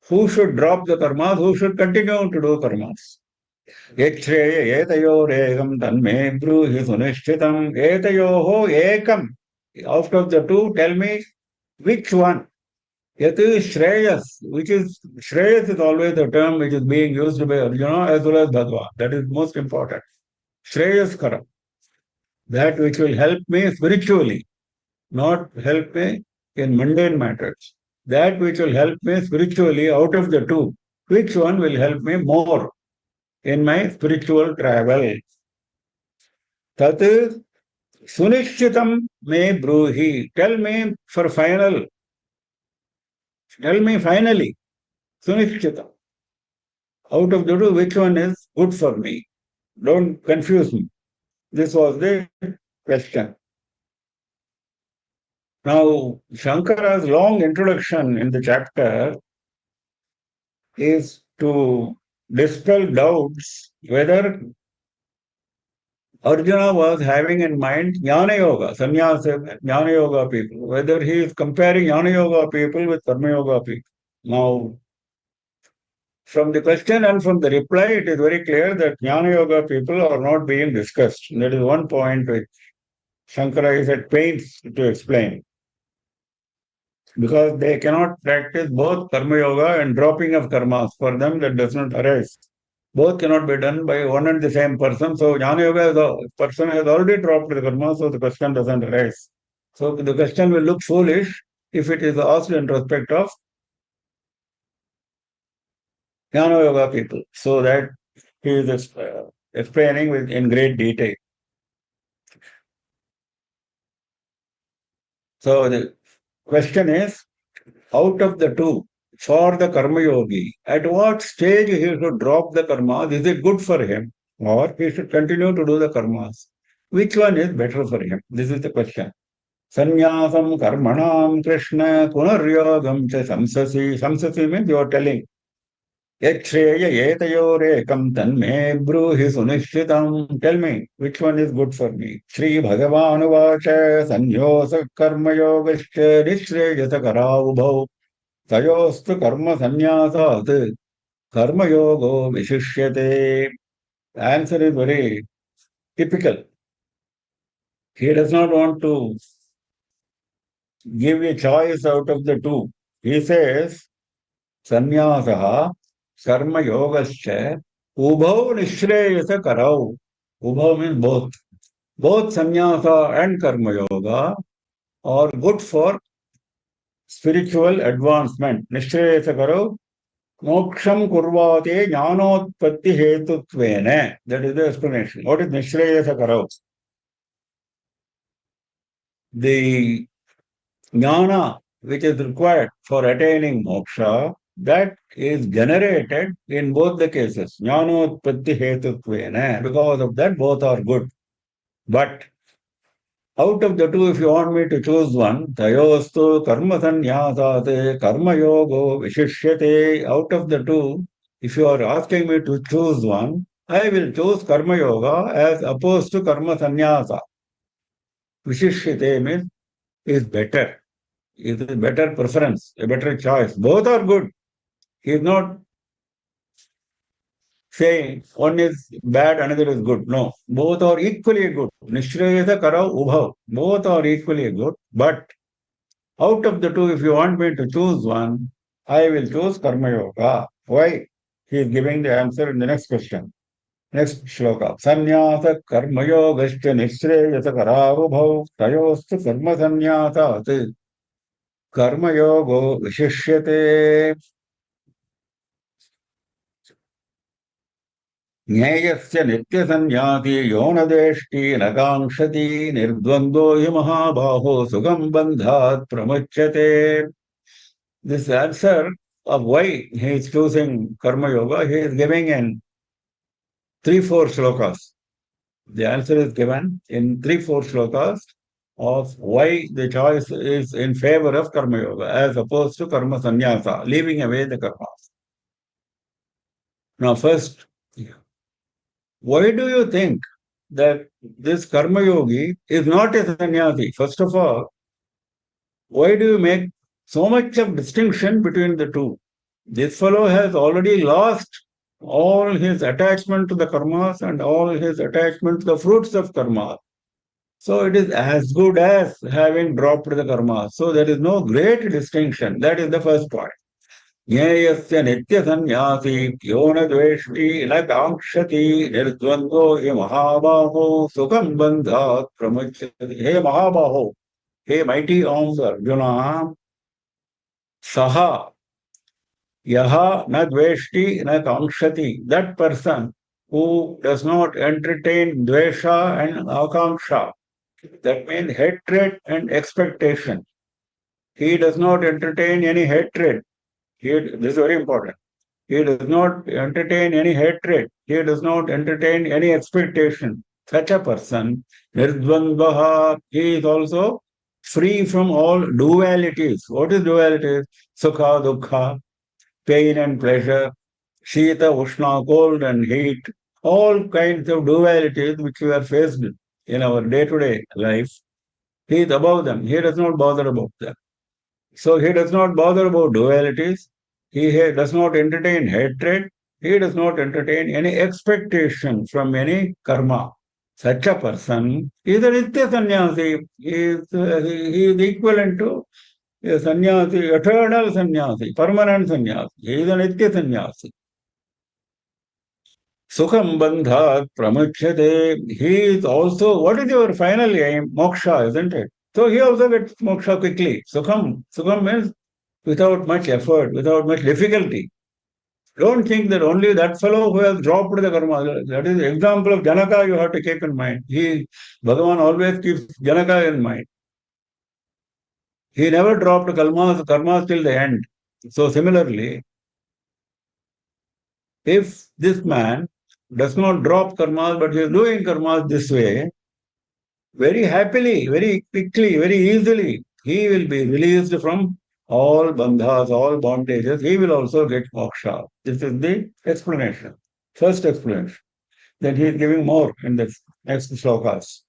Who should drop the karmas? Who should continue to do karmas? Yachreya etayorekam tanme bruhi sunishchitam etayoho ekam. Out of the two, tell me which one. Yat is Shreyas, which is Shreyas is always the term which is being used by Arjuna as well as Bhagavan. That is most important. Shreyas Kara. That which will help me spiritually, not help me in mundane matters. That which will help me spiritually out of the two. Which one will help me more in my spiritual travel? Tat sunishchitam me bruhi. Tell me for final. Tell me finally. Sunishchitam. Out of the two, which one is good for me? Don't confuse me. This was the question. Now, Shankara's long introduction in the chapter is to dispel doubts whether Arjuna was having in mind Jnana Yoga, Sannyasa, Jnana Yoga people, whether he is comparing Jnana Yoga people with Karma Yoga people. Now, from the question and from the reply, it is very clear that Jnana Yoga people are not being discussed. That is one point which Shankara is at pains to explain. Because they cannot practice both Karma Yoga and dropping of karmas. For them, that does not arise. Both cannot be done by one and the same person. So, Jnana Yoga, the person has already dropped the karma, so the question doesn't arise. So, the question will look foolish if it is asked in respect of Jnana Yoga people. So that he is explaining in great detail. So the question is, out of the two, for the Karma Yogi, at what stage he should drop the karmas? Is it good for him? Or he should continue to do the karmas? Which one is better for him? This is the question. Sannyasam karmanam Krishna punaryogam cha samsasi. Samsasi means you are telling. Yachreya etayorekam tanme bruhi sunishchitam. Tell me, which one is good for me? Sri Bhagavan uvacha sanyosa karma yogascha nishreyasa karaubhau tayostu karma sanyasat karma yogo vishishyate. The answer is very typical. He does not want to give a choice out of the two. He says, Sannyasa, Karma Yogascha, Ubhau Nishreyasa Karau. Ubhau means both. Both sannyasa and karma yoga are good for spiritual advancement. Nishreyasa Karau, Moksham Kurvate Jnanotpatti Hetutvene. That is the explanation. What is Nishreyasa Karau? The jnana which is required for attaining moksha, that is generated in both the cases. Jnanotpatti hetutvena. Because of that, both are good. But out of the two, if you want me to choose one, tayostu karma sannyasate karma yogo vishishyate. Out of the two, if you are asking me to choose one, I will choose karma yoga as opposed to karma sannyasa. Vishishyate means is better. Is a better preference, a better choice. Both are good. He is not saying one is bad, another is good. No, both are equally good. Nishreyasa Karau Ubhav. Both are equally good. But out of the two, if you want me to choose one, I will choose Karma Yoga. Why? He is giving the answer in the next question. Next shloka. Sannyasa Karma Yogascha Nishreyasa Kararubhav Tayostu Karma Sannyasa Karma Yogo Vishishyate. ज्ञेयस्य नित्यसंज्ञाति योनदेष्टि न काङ्क्षति निर्द्वन्द्वो हि महाबाहो सुखं बन्धात् प्रमुच्यते. This answer of why he is choosing Karma Yoga, he is giving in 3-4 shlokas. The answer is given in 3-4 shlokas of why the choice is in favor of Karma Yoga as opposed to Karma Sannyasa, leaving away the karmas. Now first, why do you think that this karma yogi is not a sannyasi? First of all, why do you make so much of distinction between the two? This fellow has already lost all his attachment to the karmas and all his attachment to the fruits of karma. So it is as good as having dropped the karma. So there is no great distinction. That is the first point. ज्ञेयस्य नित्यसंन्यासी यो न द्वेष्टि न काङ्क्षति निर्द्वन्द्वो हि महाबाहो सुखं बन्धात् प्रमुच्यते. हे महाबाहो, हे mighty arms Arjuna, saha yaha na dveshti na kankshati. That person who does not entertain dvesha and akanksha, that means hatred and expectation. He does not entertain any hatred. This is very important. He does not entertain any hatred. He does not entertain any expectation. Such a person, nirdvandvaha, he is also free from all dualities. What is dualities? Sukha, dukkha, pain and pleasure, shita, ushna, cold and heat, all kinds of dualities which we are faced in our day-to-day life. He is above them. He does not bother about them. So he does not bother about dualities. He does not entertain hatred. He does not entertain any expectation from any karma. Such a person is a nitya sannyasi. He is equivalent to a sannyasi, eternal sannyasi, permanent sannyasi. He is a nitya sannyasi. Sukham bandhat pramuchyate. He is also, what is your final aim? Moksha, isn't it? So he also gets moksha quickly. Sukham means without much effort, without much difficulty. Don't think that only that fellow who has dropped the karma. That is the example of Janaka you have to keep in mind. Bhagavan always keeps Janaka in mind. He never dropped karmas till the end. So similarly, if this man does not drop karmas, but he is doing karmas this way, very happily, very quickly, very easily, he will be released from all bandhas, all bondages. He will also get moksha. This is the explanation. First explanation. Then he is giving more in the next shlokas.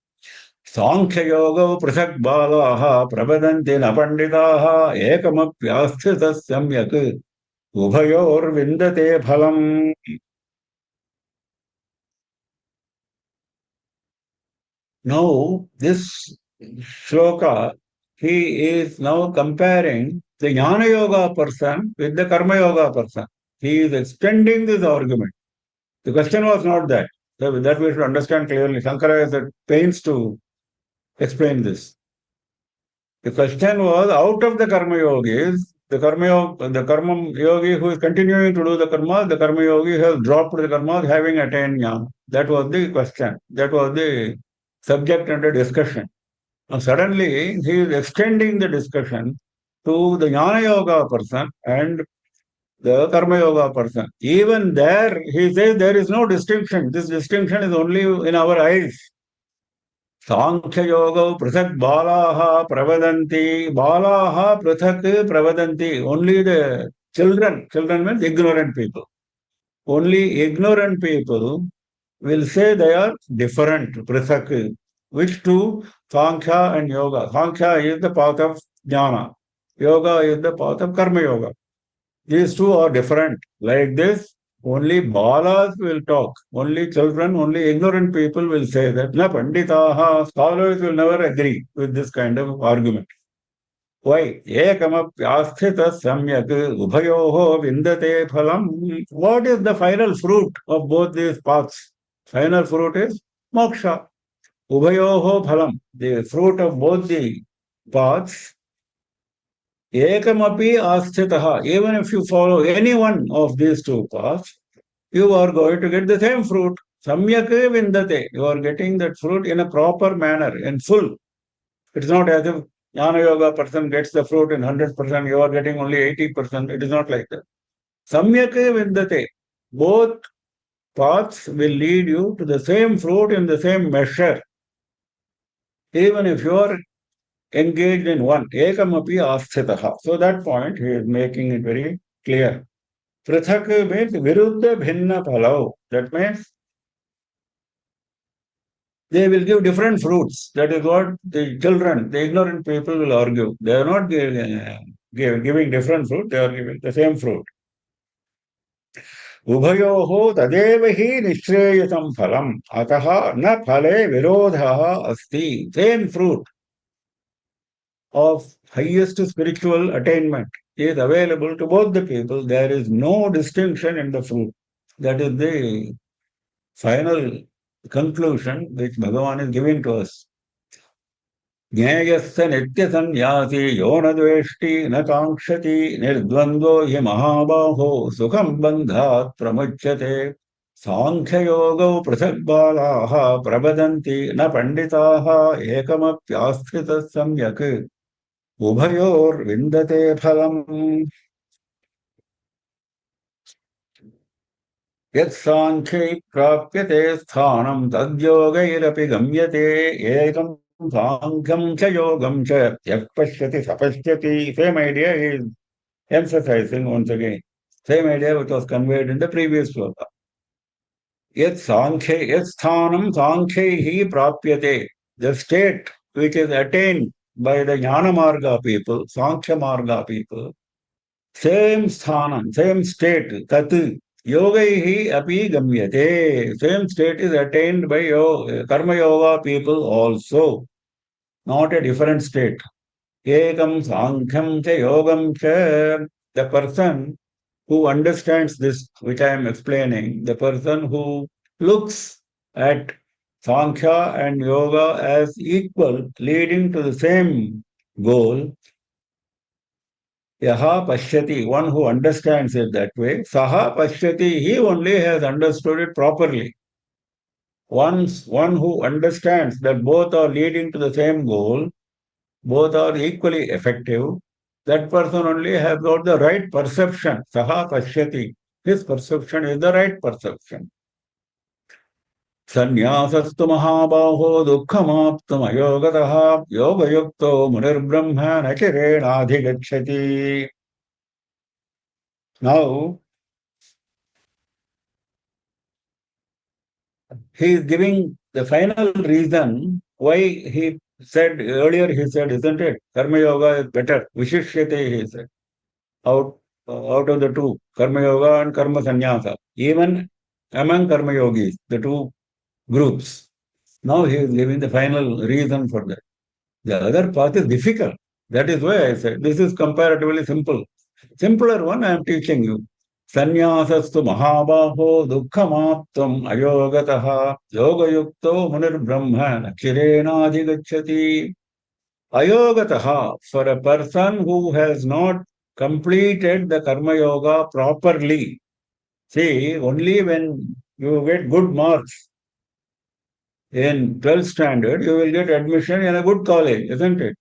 Sankhya yoga prasak balaha prabadanti na panditaha ekamapyasthita samyak ubhayor vindate phalam. Now, this shloka, he is now comparing the Jnana Yoga person with the Karma Yoga person. He is extending this argument. The question was not that. That we should understand clearly. Shankara has had pains to explain this. The question was, out of the Karma Yogis, the Karma Yogi who is continuing to do the Karma Yogi has dropped the Karma having attained Jnana. That was the question. That was the subject under discussion. Now suddenly he is extending the discussion to the Jnana Yoga person and the Karma Yoga person. Even there, he says there is no distinction. This distinction is only in our eyes. Sankhya Yoga Prathak Balaha Pravadanti. Balaha Prathak Pravadanti. Only the children means ignorant people. Only ignorant people will say they are different, Prathak. Which two? Sankhya and Yoga. Sankhya is the path of Jnana. Yoga is the path of Karma Yoga. These two are different. Like this, only balas will talk. Only children, only ignorant people will say that. Na panditaha, scholars will never agree with this kind of argument. Why? Ekamapyasthita samyak ubhayoho vindate phalam. What is the final fruit of both these paths? Final fruit is moksha. Ubhayoho phalam. The fruit of both the paths. Ekamapi asthitaha. Even if you follow any one of these two paths, you are going to get the same fruit. Samyak vindate. You are getting that fruit in a proper manner, in full. It's not as if Jnana Yoga person gets the fruit in 100%, you are getting only 80%. It is not like that. Samyak vindate. Both paths will lead you to the same fruit in the same measure. Even if you are engaged in one. Ekamapi asthitaha. So that point he is making it very clear. Prithak means viruddha bhinna phalau. That means they will give different fruits. That is what the children, the ignorant people will argue. They are not giving different fruit, they are giving the same fruit. Ubhayoho tadev hi nishreyatam phalam. Ataha na phale virodha asti. Same fruit of highest spiritual attainment is available to both the people. There is no distinction in the fruit. That is the final conclusion which Bhagavan is giving to us. ज्ञेयस्य नित्यसन्न्यासी यो न द्वेष्टि न काङ्क्षति निर्द्वन्द्वो हि महाबाहो सुखं बन्धात् प्रमुच्यते साङ्ख्ययोगौ पृथग्बालाः प्रवदन्ति न पण्डिताः एकमप्यास्थितः सम्यक् उभयोर्विन्दते फलम् यत्साङ्ख्यै प्राप्यते स्थानं तद्योगैरपि गम्यते एकं साङ्ख्यं च योगं च यः पश्यति स पश्यति. Same idea is emphasizing once again. Same idea which was conveyed in the previous sloka. Yat sthanam sankhaihi prapyate. The state which is attained by the Jnana Marga people, Sankhya Marga people, same sthanam, same state, tat yogaihi api gamyate. Same state is attained by Karma Yoga people also, not a different state. Ekam sankham cha yogam cha. The person who understands this, which I am explaining, the person who looks at Sankhya and Yoga as equal, leading to the same goal, Yaha Pashyati, one who understands it that way, Saha Pashyati, he only has understood it properly. One who understands that both are leading to the same goal, both are equally effective, that person only has got the right perception. Saha Pashyati. His perception is the right perception. Sannyāsastu mahābāho dukkhamāptum ayogatah yogayukto munirbrahma nachirenādhigacchati. Now, he is giving the final reason why he said, earlier he said, isn't it? Karma Yoga is better. Vishishyate, he said. Out of the two, Karma Yoga and Karma Sannyasa. Even among Karma Yogis, the two groups, Now he is giving the final reason for that. The other path is difficult. That is why I said this is comparatively simple. Simpler one I am teaching you. Sanyasastu mahabaho dukkhamaptam ayogataha yogayukto munir brahma chirena adhigacchati. Ayogataha, for a person who has not completed the karma yoga properly. See, only when you get good marks in 12th standard, you will get admission in a good college, isn't it?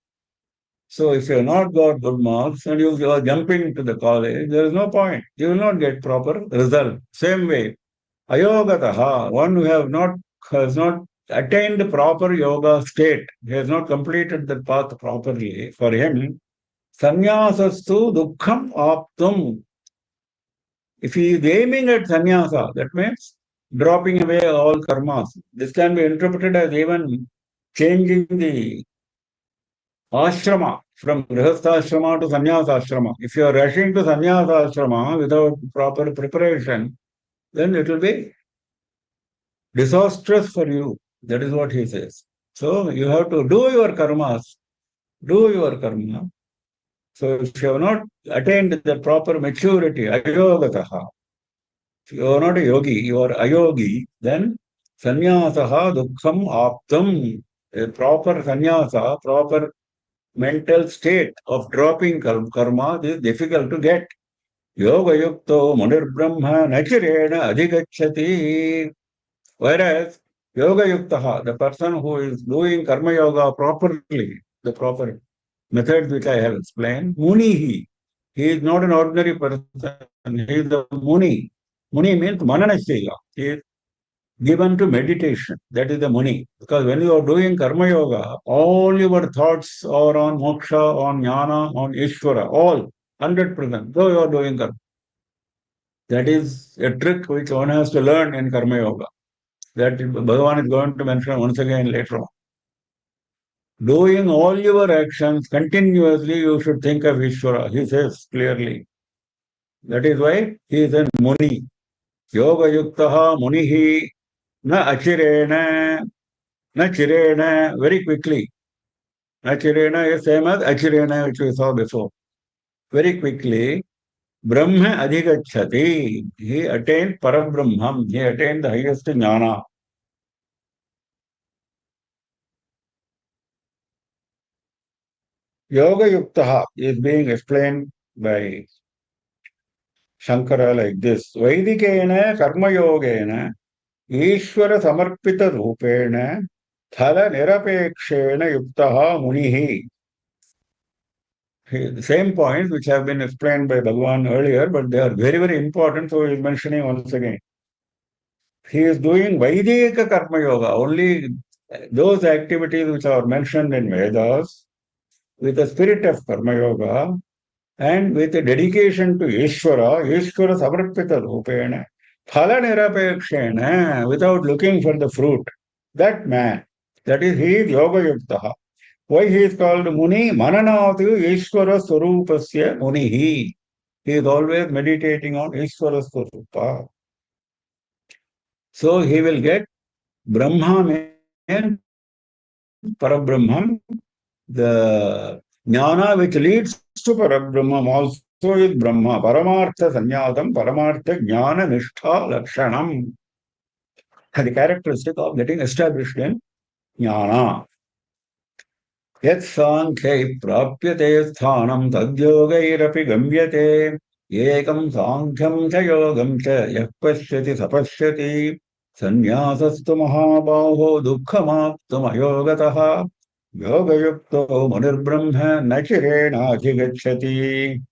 So if you have not got good marks and you are jumping to the college, there is no point. You will not get proper result. Same way, ayogataha, one who has not attained the proper yoga state, he has not completed the path properly. For him, sanyasastu dukkham aptum. If he is aiming at sannyasa, that means dropping away all karmas. This can be interpreted as even changing the ashrama from grihastha to sannyasa ashrama. If you are rushing to sannyasa ashrama without proper preparation, then it will be disastrous for you. That is what he says. So you have to do your karmas, do your karma. So if you have not attained the proper maturity, ayogataha, if you are not a yogi, you are ayogi, then sannyasaha dukkham aptam, a proper sannyasa, proper mental state of dropping karma is difficult to get. Yoga yukto munir brahma nachirena adhigacchati. Whereas yoga yuktaha, the person who is doing karma yoga properly, the proper methods which I have explained, munihi. He is not an ordinary person. He is a muni. Muni means mananashila. He is given to meditation. That is the muni. Because when you are doing karma yoga, all your thoughts are on moksha, on jnana, on Ishvara, all 100%. So you are doing karma. That is a trick which one has to learn in karma yoga. That Bhagavan is going to mention once again later on. Doing all your actions continuously, you should think of Ishvara. He says clearly. That is why he is a muni. Yoga yuktaha munihi na achirena, na chirena, very quickly. Na chirena is same as achirena, which we saw before. Very quickly, Brahma adhigacchati. He attained Parabrahmam. He attained the highest jnana. Yoga yuktaha is being explained by Shankara like this. Vaidikena karma yogena Ishvara samarpita rupena thala nirapekshena yuktaha munihi. The same points which have been explained by Bhagavan earlier, but they are very, very important, so he is mentioning once again. He is doing Vaidika Karma Yoga, only those activities which are mentioned in Vedas, with the spirit of Karma Yoga, and with a dedication to Ishvara, Ishvara Samarpita Rupena, Phala Nirapekshena, without looking for the fruit. That man, that is, he is Yoga Yuktaha. Why he is called Muni? Mananatu Ishvara Swarupasya Munihi. He is always meditating on Ishvara Swarupa. So he will get Brahma and Parabrahman, the jnana which leads to Parabrahman also is Brahma. Paramartha Sanyatam, Paramartha Jnana Nishtha Lakshanam. The characteristic of getting established in jnana. Yat sankhya prapyate sthanam tadyogayrapi gamyate ekam sankham cha yogam cha yah pashyati sapashyati sanyasastu mahabaho dukkhamaptum ayogataha yogayukto munirbrahma nachirena adhigacchati.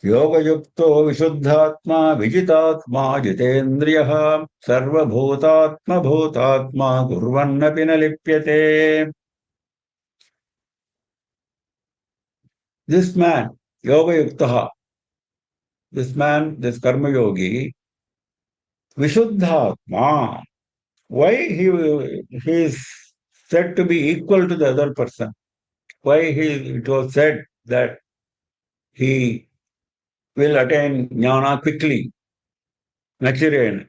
योगयुक्तो विशुद्धात्मा विजितात्मा जितेन्द्रियः सर्वभूतात्मभूतात्मा कुर्वन्नपि न लिप्यते. This man, Yogayuktaha, this Karma Yogi, Vishuddhatma, why he is said to be equal to the other person? Why it was said that he will attain jnana quickly, naturally.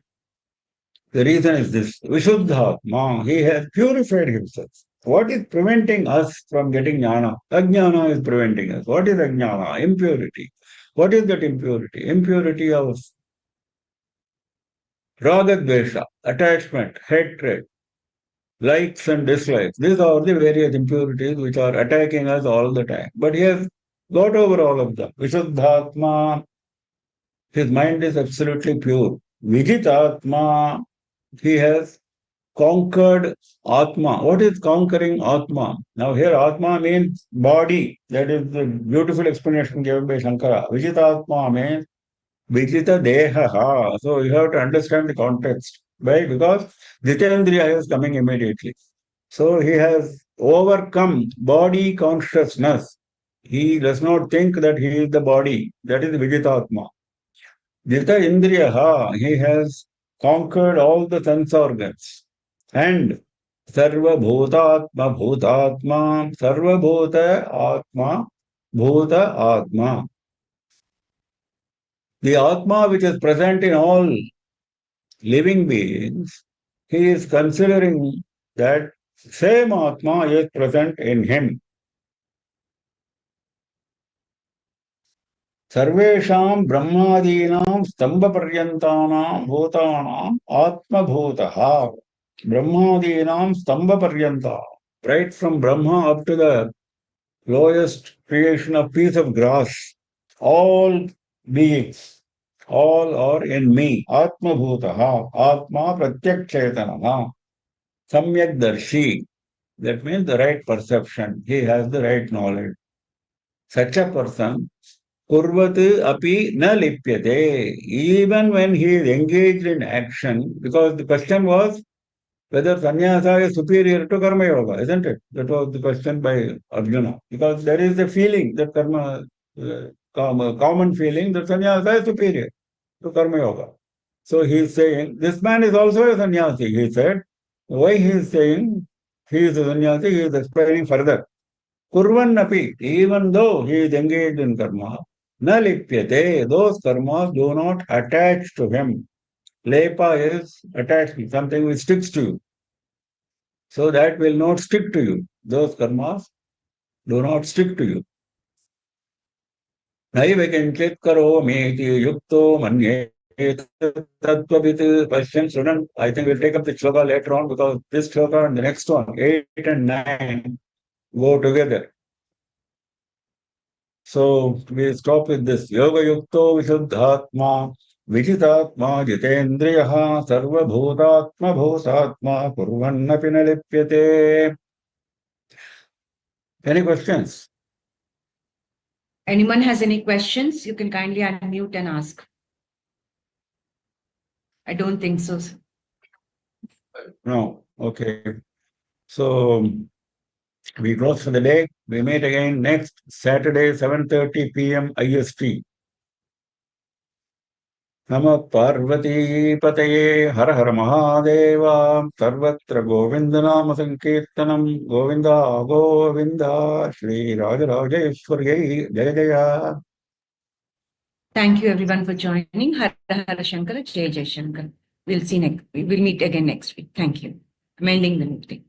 The reason is this. Vishuddhatma, he has purified himself. What is preventing us from getting jnana? Ajnana is preventing us. What is ajnana? Impurity. What is that impurity? Impurity of ragadvesha, attachment, hatred, likes and dislikes. These are the various impurities which are attacking us all the time. But he has got over all of them. Vishuddhatma, his mind is absolutely pure. Vijitatma, he has conquered Atma. What is conquering Atma? Now here Atma means body. That is the beautiful explanation given by Shankara. Vijitatma means Vijita Deha. So you have to understand the context. Why? Because Jitendriya is coming immediately. So he has overcome body consciousness. He does not think that he is the body. That is Vijitatma. Jita Indriyaha, he has conquered all the sense organs. And Sarva Bhutatma Bhutatma, Sarva Bhuta Atma, Bhuta Atma. The Atma which is present in all living beings, he is considering that same Atma is present in him. सर्वेषां ब्रह्मादीनां स्तंभपर्यन्तानां भूतानां आत्मभूतः ब्रह्मादीनां स्तंभपर्यन्ता right from Brahma up to the lowest creation of piece of grass, all beings, all are in me. Atmabhutaha, Atma Pratyakchetanaha, Samyak Darshi. That means the right perception. He has the right knowledge. Such a person Kurvat api na lipyate. Even when he is engaged in action, because the question was whether sannyasa is superior to karma yoga, isn't it? That was the question by Arjuna. Because there is a feeling that common feeling that sannyasa is superior to karma yoga. So he is saying, this man is also a sannyasi, he said. Why he is saying he is a sannyasi, he is explaining further. Kurvannapi, even though he is engaged in karma, na lipyate, those karmas do not attach to him. Lepa is attachment, something which sticks to you. So that will not stick to you. Those karmas do not stick to you. Naiva kinchit karomiti yukto manye tattvavit. Question student, I think we'll take up the shloka later on because this shloka and the next one, 8 and 9, go together. So we stop with this. Yoga yukto vishuddhatma, vijitatma jitendriyaha, sarva bhutatma bhutatma, kurvannapi na lipyate. Any questions? Anyone has any questions, you can kindly unmute and ask. I don't think so. No. Okay. So we close for the day. We meet again next Saturday, 7:30 p.m. IST. Nama Parvati Pataye Har Har Mahadeva Sarvatra Govindana Sankirtanam Govinda Govinda Shri Rajarajeshwarya Jaya Jaya. Thank you everyone for joining. Har Har Shankara, Jai Jai Shankar. We'll meet again next week. Thank you. I'm ending the meeting.